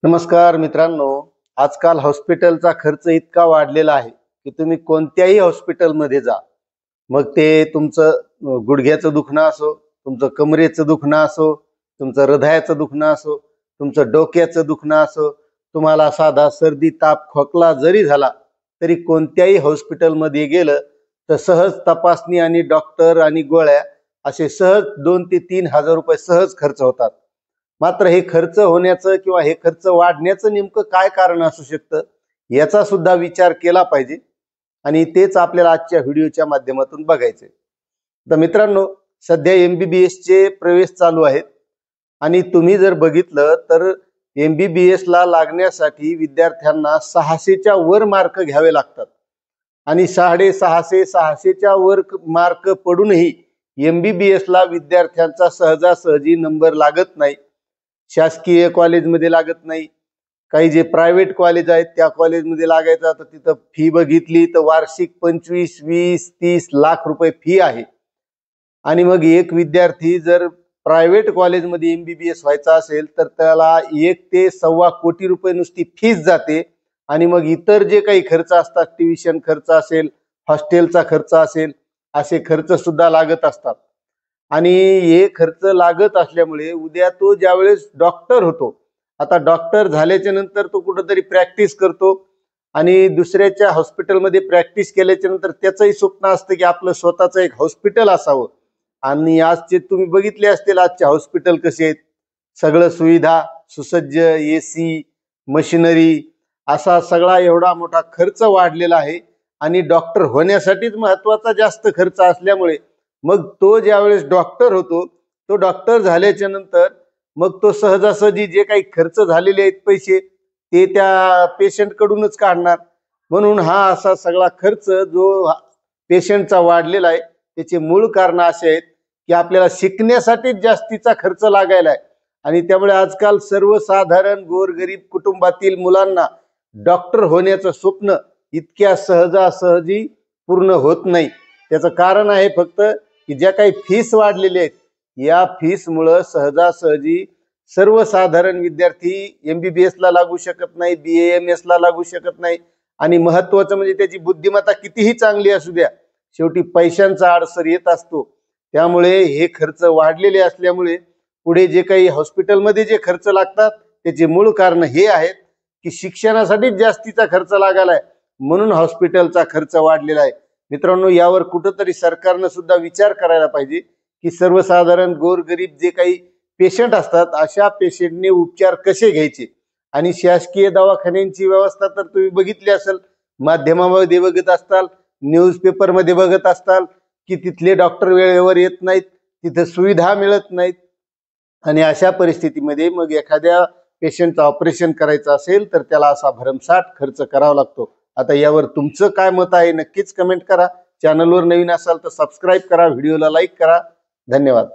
नमस्कार मित्रांनो, आजकाल हॉस्पिटलचा खर्च इतका वाढलेला आहे की तुम्ही कोणत्याही हॉस्पिटलमध्ये जा, मग ते तुमचं गुडघ्याचं दुखणं असो, तुमचं कमरेचं दुखणं असो, तुमचं हृदयाचं दुखणं असो, तुमचं डोक्याचं दुखणं असो, तुम्हाला साधा सर्दी ताप खोकला जरी झाला तरी कोणत्याही हॉस्पिटलमध्ये गेलं तर सहज तपासणी आणि डॉक्टर आणि गोळ्या असे सहज 2 ते 3 हजार रुपये सहज खर्च होतात। मात्र हे खर्च होण्याचं किंवा हे खर्च वाढण्याचं नेमकं काय कारण असू शकतं याचा सुद्धा विचार केला पाहिजे आणि तेच आपल्याला आजच्या व्हिडिओच्या माध्यमातून बघायचे। तर मित्रांनो, सध्या MBBS चे प्रवेश चालू आहेत आणि तुम्ही जर बघितलं तर MBBS ला लागण्यासाठी विद्यार्थ्यांना 600च्या वर मार्क घ्यावे लागतात आणि 650 600च्या वर मार्क पडूनही MBBS ला विद्यार्थ्यांचा सहजासहजी नंबर लागत नाही। शासकीय कॉलेजमध्ये लागत नाही, काही जे प्रायव्हेट कॉलेज आहेत त्या कॉलेजमध्ये लागायचा तर तिथं फी बघितली तर वार्षिक 25, 20, 30 लाख रुपये फी आहे। आणि मग एक विद्यार्थी जर प्रायव्हेट कॉलेजमध्ये MBBS व्हायचा असेल तर त्याला 1 ते 1.25 कोटी रुपये नुसती फीस जाते आणि मग इतर जे काही खर्च असतात, ट्युशन खर्च असेल, हॉस्टेलचा खर्च असेल, असे खर्च सुद्धा लागत असतात। आणि हे खर्च लागत असल्यामुळे उद्या तो ज्यावेळेस डॉक्टर होतो, आता डॉक्टर झाल्याच्या नंतर तो कुठेतरी प्रॅक्टिस करतो आणि दुसऱ्याच्या हॉस्पिटलमध्ये प्रॅक्टिस केल्याच्या नंतर त्याचंही स्वप्न असतं की आपलं स्वतःचं एक हॉस्पिटल असावं। आणि आजचे तुम्ही बघितले असतील आजचे हॉस्पिटल कसे आहेत, सगळं सुविधा सुसज्ज, AC, मशिनरी, असा सगळा एवढा मोठा खर्च वाढलेला आहे आणि डॉक्टर होण्यासाठीच महत्वाचा जास्त खर्च असल्यामुळे मग तो ज्यावेळेस डॉक्टर होतो, तो डॉक्टर झाल्याच्या नंतर मग तो सहजासहजी जे काही खर्च झालेले आहेत पैसे ते त्या पेशंट कडूनच काढणार। म्हणून हा असा सगळा खर्च जो पेशंटचा वाढलेला आहे त्याचे मूळ कारण असे आहेत की आपल्याला शिकण्यासाठीच जास्तीचा खर्च लागायला आहे आणि त्यामुळे आजकाल सर्वसाधारण गोरगरीब कुटुंबातील मुलांना डॉक्टर होण्याचं स्वप्न इतक्या सहजासहजी पूर्ण होत नाही। त्याचं कारण आहे फक्त की ज्या काही फीस वाढलेल्या आहेत या फीसमुळे सहजासहजी सर्वसाधारण विद्यार्थी MBBS ला लागू शकत नाही, BAMS ला लागू शकत नाही आणि महत्वाचं म्हणजे त्याची बुद्धिमत्ता कितीही चांगली असू द्या, शेवटी पैशांचा अडसर येत असतो। त्यामुळे हे खर्च वाढलेले असल्यामुळे पुढे जे काही हॉस्पिटलमध्ये जे खर्च लागतात त्याचे मूळ कारण हे आहेत की शिक्षणासाठीच जास्तीचा खर्च लागायला आहे, म्हणून हॉस्पिटलचा खर्च वाढलेला आहे। मित्रांनो, यावर कुठेतरी सरकारनं सुद्धा विचार करायला पाहिजे की सर्वसाधारण गोरगरीब जे काही पेशंट असतात अशा पेशंटने उपचार कसे घ्यायचे आणि शासकीय दवाखान्यांची व्यवस्था तर तुम्ही बघितली असेल, माध्यमामध्ये बघत असताल, न्यूजपेपरमध्ये बघत असताल की तिथले डॉक्टर वेळेवर येत नाहीत, तिथे सुविधा मिळत नाहीत आणि अशा परिस्थितीमध्ये मग एखाद्या पेशंटचं ऑपरेशन करायचं असेल तर त्याला असा भरमसाठ खर्च करावा लागतो। आता यावर तुमचं काय मत आहे नक्कीच कमेंट करा। चॅनलवर नवीन असाल तर सबस्क्राईब करा, व्हिडिओला लाईक करा। धन्यवाद।